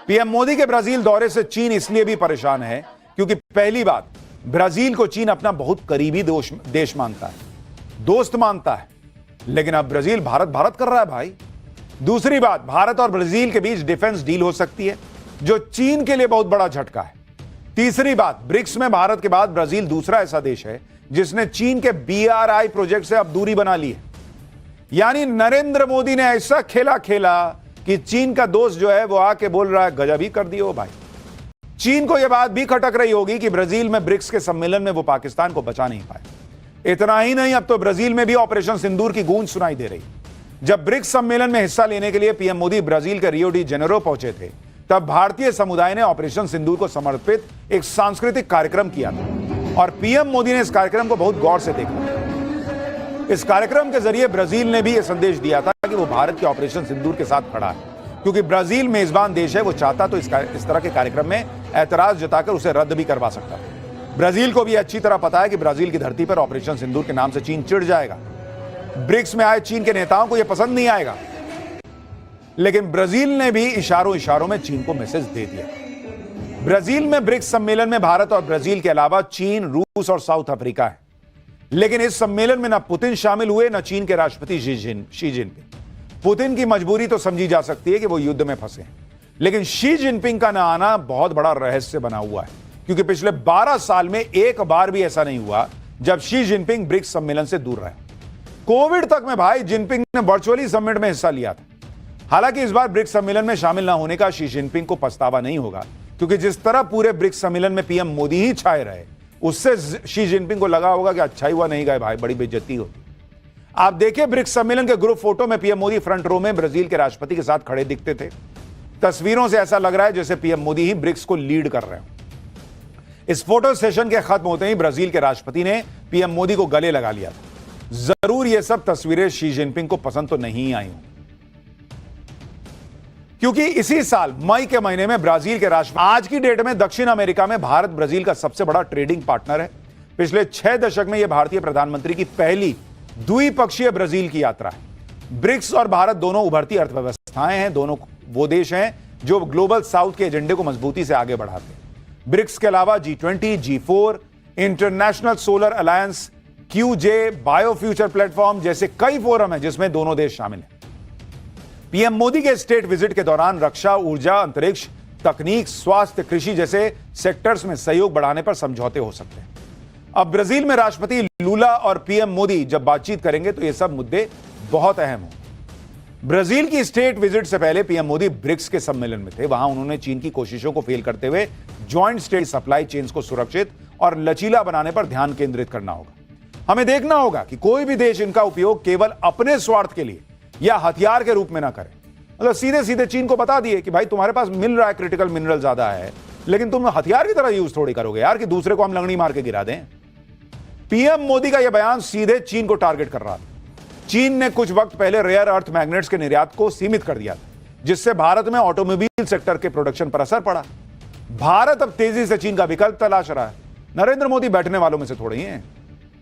PM Modi के Brazil दौरे से चीन इसलिए भी परेशान है क्योंकि पहली बात, ब्राजील को चीन अपना बहुत करीबी देश मानता है, दोस्त मानता है, लेकिन अब ब्राजील भारत भारत कर रहा है भाई। दूसरी बात, भारत और ब्राजील के बीच डिफेंस डील हो सकती है जो चीन के लिए बहुत बड़ा झटका है। तीसरी बात, ब्रिक्स में भारत के बाद ब्राजील दूसरा ऐसा देश है जिसने चीन के BRI प्रोजेक्ट से अब दूरी बना ली है। यानी नरेंद्र मोदी ने ऐसा खेला खेला कि चीन का दोस्त जो है वो आके बोल रहा है गजब ही कर दियो भाई। चीन को यह बात भी खटक रही होगी कि ब्राजील में ब्रिक्स के सम्मेलन में वो पाकिस्तान को बचा नहीं पाए। इतना ही नहीं, अब तो ब्राजील में भी ऑपरेशन सिंदूर की गूंज सुनाई दे रही। जब ब्रिक्स सम्मेलन में हिस्सा लेने के लिए पीएम मोदी ब्राजील के रियो डी जेनेरो पहुंचे थे, तब भारतीय समुदाय ने ऑपरेशन सिंदूर को समर्पित एक सांस्कृतिक कार्यक्रम किया था और पीएम मोदी ने इस कार्यक्रम को बहुत गौर से देखा। इस कार्यक्रम के जरिए ब्राजील ने भी यह संदेश दिया था कि वो भारत के ऑपरेशन सिंदूर के साथ खड़ा है, क्योंकि ब्राजील मेजबान देश है। वो चाहता तो इस तरह के कार्यक्रम में ऐतराज जताकर उसे रद्द भी करवा सकता है। ब्राजील को भी अच्छी तरह पता है कि ब्राजील की धरती पर ऑपरेशन सिंदूर के नाम से चीन चिढ़ जाएगा। ब्रिक्स में आए चीन के नेताओं को यह पसंद नहीं आएगा, लेकिन ब्राजील ने भी इशारों इशारों में चीन को मैसेज दे दिया। ब्राजील में ब्रिक्स सम्मेलन में भारत और ब्राजील के अलावा चीन, रूस और साउथ अफ्रीका है, लेकिन इस सम्मेलन में न पुतिन शामिल हुए न चीन के राष्ट्रपति शी जिनपिंग। पुतिन की मजबूरी तो समझी जा सकती है कि वो युद्ध में फंसे हैं, लेकिन शी जिनपिंग का न आना बहुत बड़ा रहस्य बना हुआ है, क्योंकि पिछले 12 साल में एक बार भी ऐसा नहीं हुआ जब शी जिनपिंग ब्रिक्स सम्मेलन से दूर रहे। कोविड तक में भाई जिनपिंग ने वर्चुअली समिट में हिस्सा लिया था। हालांकि इस बार ब्रिक्स सम्मेलन में शामिल न होने का शी जिनपिंग को पछतावा नहीं होगा, क्योंकि जिस तरह पूरे ब्रिक्स सम्मेलन में पीएम मोदी ही छाए रहे, उससे शी जिनपिंग को लगा होगा कि अच्छा ही हुआ नहीं गए भाई, बड़ी बेइज्जती होती। आप देखिए, ब्रिक्स सम्मेलन के ग्रुप फोटो में पीएम मोदी फ्रंट रो में ब्राजील के राष्ट्रपति के साथ खड़े दिखते थे। तस्वीरों से ऐसा लग रहा है जैसे पीएम मोदी ही ब्रिक्स को लीड कर रहे हो। इस फोटो सेशन के खत्म होते ही ब्राजील के राष्ट्रपति ने पीएम मोदी को गले लगा लिया था। जरूर यह सब तस्वीरें शी जिनपिंग को पसंद तो नहीं आई हों, क्योंकि इसी साल मई के महीने में ब्राजील के राष्ट्रपति आज की डेट में दक्षिण अमेरिका में भारत ब्राजील का सबसे बड़ा ट्रेडिंग पार्टनर है। पिछले 6 दशक में यह भारतीय प्रधानमंत्री की पहली द्विपक्षीय ब्राजील की यात्रा है। ब्रिक्स और भारत दोनों उभरती अर्थव्यवस्थाएं हैं, दोनों वो देश हैं जो ग्लोबल साउथ के एजेंडे को मजबूती से आगे बढ़ाते हैं। ब्रिक्स के अलावा G20, G4, international solar alliance, QJ, bio future platform जैसे कई फोरम हैं जिसमें दोनों देश शामिल हैं। पीएम मोदी के स्टेट विजिट के दौरान रक्षा, ऊर्जा, अंतरिक्ष, तकनीक, स्वास्थ्य, कृषि जैसे सेक्टर्स में सहयोग बढ़ाने पर समझौते हो सकते हैं। अब ब्राजील में राष्ट्रपति लूला और पीएम मोदी जब बातचीत करेंगे तो ये सब मुद्दे बहुत अहम हों। ब्राजील की स्टेट विजिट से पहले पीएम मोदी ब्रिक्स के सम्मेलन में थे। वहां उन्होंने चीन की कोशिशों को फेल करते हुए ज्वाइंट स्टेट सप्लाई चेन्स को सुरक्षित और लचीला बनाने पर ध्यान केंद्रित करना होगा। हमें देखना होगा कि कोई भी देश इनका उपयोग केवल अपने स्वार्थ के लिए या हथियार के रूप में ना करे। मतलब सीधे सीधे चीन को बता दिए कि भाई तुम्हारे पास मिल रहा है, क्रिटिकल मिनरल ज्यादा है, लेकिन तुम हथियार की तरह यूज थोड़ी करोगे यार कि दूसरे को हम लंगड़ी मार के गिरा दें। पीएम मोदी का यह बयान सीधे चीन को टारगेट कर रहा था। चीन ने कुछ वक्त पहले रेयर अर्थ मैग्नेट्स के निर्यात को सीमित कर दिया था, जिससे भारत में ऑटोमोबाइल सेक्टर के प्रोडक्शन पर असर पड़ा। भारत अब तेजी से चीन का विकल्प तलाश रहा है। नरेंद्र मोदी बैठने वालों में से थोड़े ही हैं।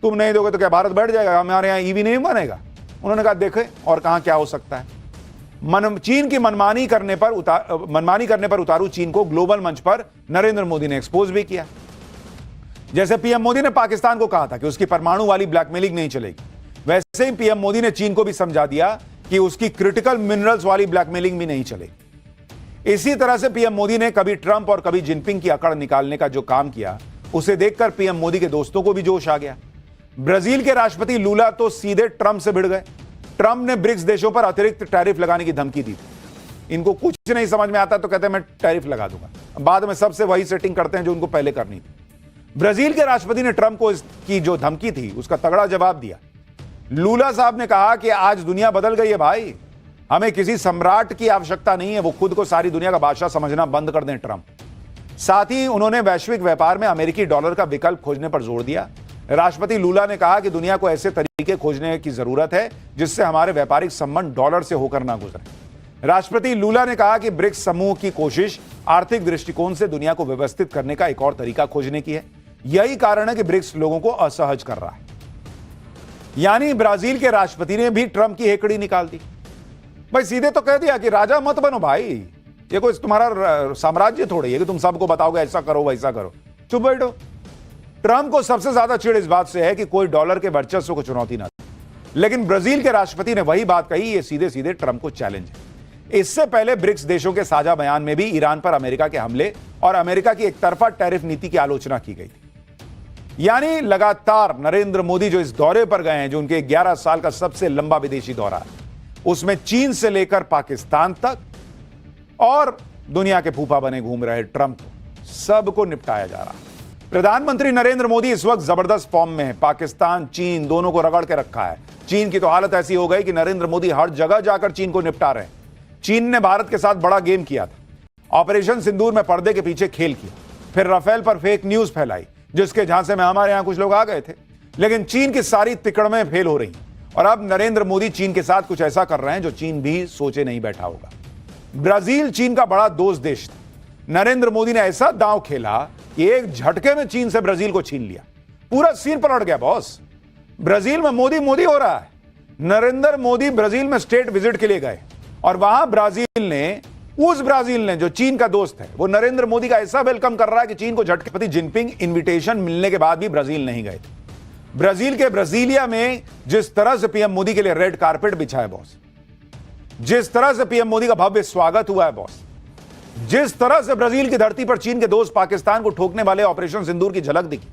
तुम नहीं दोगे तो क्या भारत बैठ जाएगा, हमारे यहां ईवी नहीं बनेगा? उन्होंने कहा देखे और कहां क्या हो सकता है। चीन की मनमानी करने पर उतारू चीन को ग्लोबल मंच पर नरेंद्र मोदी ने एक्सपोज भी किया। जैसे पीएम मोदी ने पाकिस्तान को कहा था कि उसकी परमाणु वाली ब्लैकमेलिंग नहीं चलेगी, वैसे ही पीएम मोदी ने चीन को भी समझा दिया कि उसकी क्रिटिकल मिनरल्स वाली ब्लैकमेलिंग भी नहीं चलेगी। इसी तरह से पीएम मोदी ने कभी ट्रंप और कभी जिनपिंग की अकड़ निकालने का जो काम किया, उसे देखकर पीएम मोदी के दोस्तों को भी जोश आ गया। ब्राजील के राष्ट्रपति लूला तो सीधे ट्रंप से भिड़ गए। ट्रंप ने ब्रिक्स देशों पर अतिरिक्त टैरिफ लगाने की धमकी दी थी। इनको कुछ नहीं समझ में आता तो कहते हैं मैं टैरिफ लगा दूंगा। बाद में सबसे वही सेटिंग करते हैं जो उनको पहले करनी थी। ब्राजील के राष्ट्रपति ने ट्रंप को इसकी जो धमकी थी उसका तगड़ा जवाब दिया। लूला साहब ने कहा कि आज दुनिया बदल गई है भाई, हमें किसी सम्राट की आवश्यकता नहीं है, वो खुद को सारी दुनिया का बादशाह समझना बंद कर दें ट्रंप। साथ ही उन्होंने वैश्विक व्यापार में अमेरिकी डॉलर का विकल्प खोजने पर जोर दिया। राष्ट्रपति लूला ने कहा कि दुनिया को ऐसे तरीके खोजने की जरूरत है जिससे हमारे व्यापारिक संबंध डॉलर से होकर ना गुजरे। राष्ट्रपति लूला ने कहा कि ब्रिक्स समूह की कोशिश आर्थिक दृष्टिकोण से दुनिया को व्यवस्थित करने का एक और तरीका खोजने की है। यही कारण है कि ब्रिक्स लोगों को असहज कर रहा है। यानी ब्राजील के राष्ट्रपति ने भी ट्रंप की हेकड़ी निकाल दी। भाई सीधे तो कह दिया कि राजा मत बनो भाई, ये कोई तुम्हारा साम्राज्य थोड़ी है कि तुम सबको बताओगे ऐसा करो वैसा करो। चुप बैठो। ट्रंप को सबसे ज्यादा चिढ़ इस बात से है कि कोई डॉलर के वर्चस्व को चुनौती ना दे, लेकिन ब्राजील के राष्ट्रपति ने वही बात कही, ये सीधे सीधे ट्रंप को चैलेंज है। इससे पहले ब्रिक्स देशों के साझा बयान में भी ईरान पर अमेरिका के हमले और अमेरिका की एकतरफा टैरिफ नीति की आलोचना की गई थी। यानी लगातार नरेंद्र मोदी जो इस दौरे पर गए हैं, जो उनके 11 साल का सबसे लंबा विदेशी दौरा है, उसमें चीन से लेकर पाकिस्तान तक और दुनिया के फूफा बने घूम रहे ट्रंप, सबको निपटाया जा रहा है। प्रधानमंत्री नरेंद्र मोदी इस वक्त जबरदस्त फॉर्म में है। पाकिस्तान चीन दोनों को रगड़ के रखा है। चीन की तो हालत ऐसी हो गई कि नरेंद्र मोदी हर जगह जाकर चीन को निपटा रहे हैं। चीन ने भारत के साथ बड़ा गेम किया था, ऑपरेशन सिंदूर में पर्दे के पीछे खेल किया, फिर राफेल पर फेक न्यूज फैलाई जिसके झांसे में हमारे यहां कुछ लोग आ गए थे, लेकिन चीन की सारी तिकड़में फेल हो रही और अब नरेंद्र मोदी चीन के साथ कुछ ऐसा कर रहे हैं जो चीन भी सोचे नहीं बैठा होगा। ब्राजील चीन का बड़ा दोस्त देश था। नरेंद्र मोदी ने ऐसा दांव खेला कि एक झटके में चीन से ब्राजील को छीन लिया। पूरा सीन पलट गया बॉस। ब्राजील में मोदी मोदी हो रहा है। नरेंद्र मोदी ब्राजील में स्टेट विजिट के लिए गए और वहां ब्राजील ने जो चीन का दोस्त है, वो नरेंद्र मोदी का ऐसा वेलकम कर रहा है कि चीन को झटके। पति जिनपिंग इन्विटेशन मिलने के बाद भी ब्राजील नहीं गए थे। ब्राजील के ब्राजीलिया में जिस तरह से पीएम मोदी के लिए रेड कारपेट बिछा है बॉस, जिस तरह से पीएम मोदी का भव्य स्वागत हुआ है बॉस, जिस तरह से ब्राजील की धरती पर चीन के दोस्त पाकिस्तान को ठोकने वाले ऑपरेशन सिंदूर की झलक दिखी,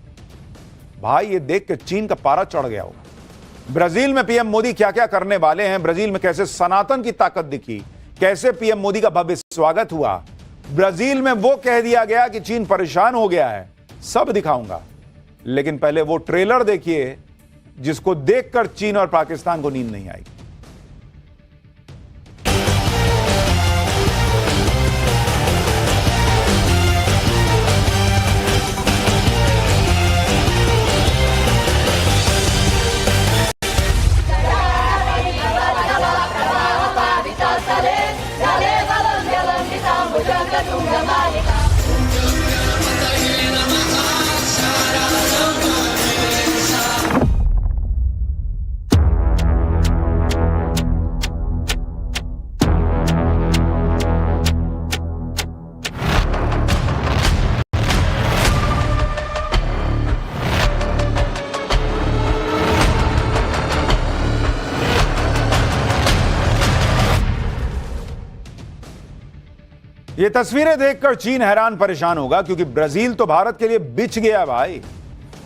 भाई ये देख के चीन का पारा चढ़ गया होगा। ब्राजील में पीएम मोदी क्या क्या करने वाले हैं, ब्राजील में कैसे सनातन की ताकत दिखी, कैसे पीएम मोदी का भव्य स्वागत हुआ, ब्राजील में वो कह दिया गया कि चीन परेशान हो गया है, सब दिखाऊंगा। लेकिन पहले वो ट्रेलर देखिए जिसको देखकर चीन और पाकिस्तान को नींद नहीं आई। ये तस्वीरें देखकर चीन हैरान परेशान होगा, क्योंकि ब्राजील तो भारत के लिए बिछ गया भाई।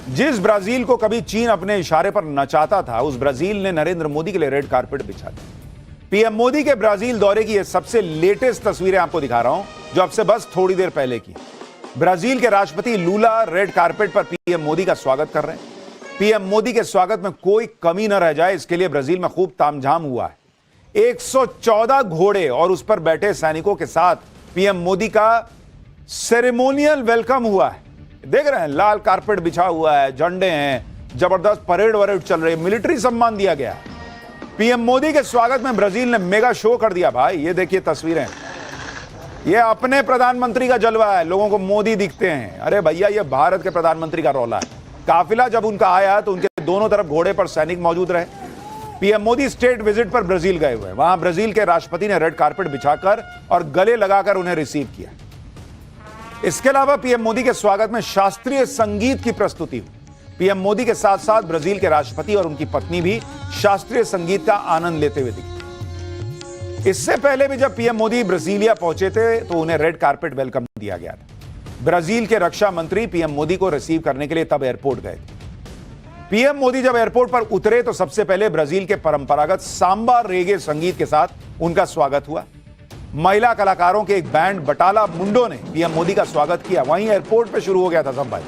जिस ब्राजील को कभी चीन अपने इशारे पर नचाता था, उस ब्राजील ने नरेंद्र मोदी के लिए रेड कारपेट बिछा दिया। पीएम मोदी के ब्राजील दौरे की ये सबसे लेटेस्ट तस्वीरें आपको दिखा रहा हूं, जो अब से बस थोड़ी देर पहले की। ब्राजील के राष्ट्रपति लूला रेड कारपेट पर पीएम मोदी का स्वागत कर रहे हैं। पीएम मोदी के स्वागत में कोई कमी न रह जाए, इसके लिए ब्राजील में खूब तामझाम हुआ है। 114 घोड़े और उस पर बैठे सैनिकों के साथ पीएम मोदी का सेरेमोनियल वेलकम हुआ है। देख रहे हैं, लाल कारपेट बिछा हुआ है, झंडे हैं, जबरदस्त परेड वरेड चल रही है, मिलिट्री सम्मान दिया गया। पीएम मोदी के स्वागत में ब्राजील ने मेगा शो कर दिया भाई। ये देखिए तस्वीरें, ये अपने प्रधानमंत्री का जलवा है, लोगों को मोदी दिखते हैं। अरे भैया, ये भारत के प्रधानमंत्री का रौला है। काफिला जब उनका आया तो उनके दोनों तरफ घोड़े पर सैनिक मौजूद रहे। पीएम मोदी स्टेट विजिट पर ब्राजील गए हुए हैं। वहां ब्राजील के राष्ट्रपति ने रेड कारपेट बिछाकर और गले लगाकर उन्हें रिसीव किया। इसके अलावा पीएम मोदी के स्वागत में शास्त्रीय संगीत की प्रस्तुति हुई। पीएम मोदी के साथ साथ ब्राजील के राष्ट्रपति और उनकी पत्नी भी शास्त्रीय संगीत का आनंद लेते हुए दिखे। इससे पहले भी जब पीएम मोदी ब्राजीलिया पहुंचे थे तो उन्हें रेड कारपेट वेलकम दिया गया था। ब्राजील के रक्षा मंत्री पीएम मोदी को रिसीव करने के लिए तब एयरपोर्ट गए थे। पीएम मोदी जब एयरपोर्ट पर उतरे तो सबसे पहले ब्राजील के परंपरागत सांबा रेगे संगीत के साथ उनका स्वागत हुआ। महिला कलाकारों के एक बैंड बटाला मुंडो ने पीएम मोदी का स्वागत किया। वहीं एयरपोर्ट पे शुरू हो गया था सब भाई।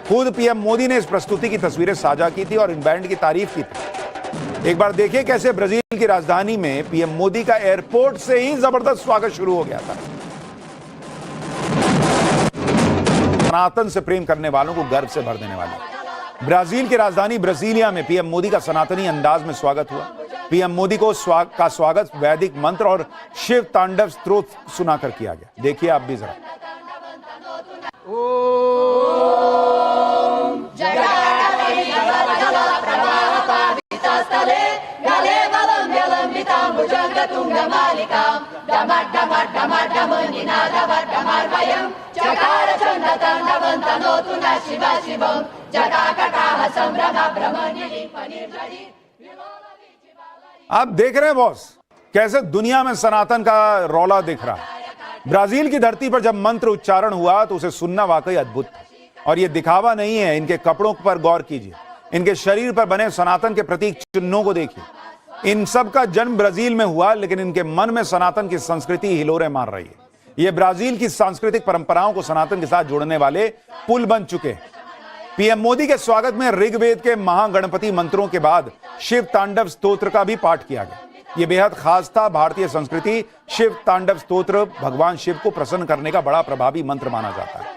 खुद पीएम मोदी ने इस प्रस्तुति की तस्वीरें साझा की थी और इन बैंड की तारीफ की थी। एक बार देखिए कैसे ब्राजील की राजधानी में पीएम मोदी का एयरपोर्ट से ही जबरदस्त स्वागत शुरू हो गया था। सनातन से प्रेम करने वालों को गर्व से भर देने वाली ब्राजील की राजधानी ब्राजीलिया में पीएम मोदी का सनातनी अंदाज में स्वागत हुआ। पीएम मोदी को स्वागत वैदिक मंत्र और शिव तांडव स्तोत्र सुनाकर किया गया। देखिए आप भी जरा। ओम डमर्वयम् चकार चण्डताण्डवं तनोतु नः शिव शिवं जटाकटाह संभ्रम ब्रह्मण्यहि फणिर्जरि। आप देख रहे हैं बॉस कैसे दुनिया में सनातन का रौला दिख रहा है। ब्राजील की धरती पर जब मंत्र उच्चारण हुआ तो उसे सुनना वाकई अद्भुत था। और यह दिखावा नहीं है, इनके कपड़ों पर गौर कीजिए, इनके शरीर पर बने सनातन के प्रतीक चिन्हों को देखिए। इन सब का जन्म ब्राजील में हुआ, लेकिन इनके मन में सनातन की संस्कृति हिलोरे मार रही है। ये ब्राजील की सांस्कृतिक परंपराओं को सनातन के साथ जोड़ने वाले पुल बन चुके हैं। पीएम मोदी के स्वागत में ऋग्वेद के महागणपति मंत्रों के बाद शिव तांडव स्तोत्र का भी पाठ किया गया। यह बेहद खास था। भारतीय संस्कृति शिव तांडव स्तोत्र भगवान शिव को प्रसन्न करने का बड़ा प्रभावी मंत्र माना जाता है।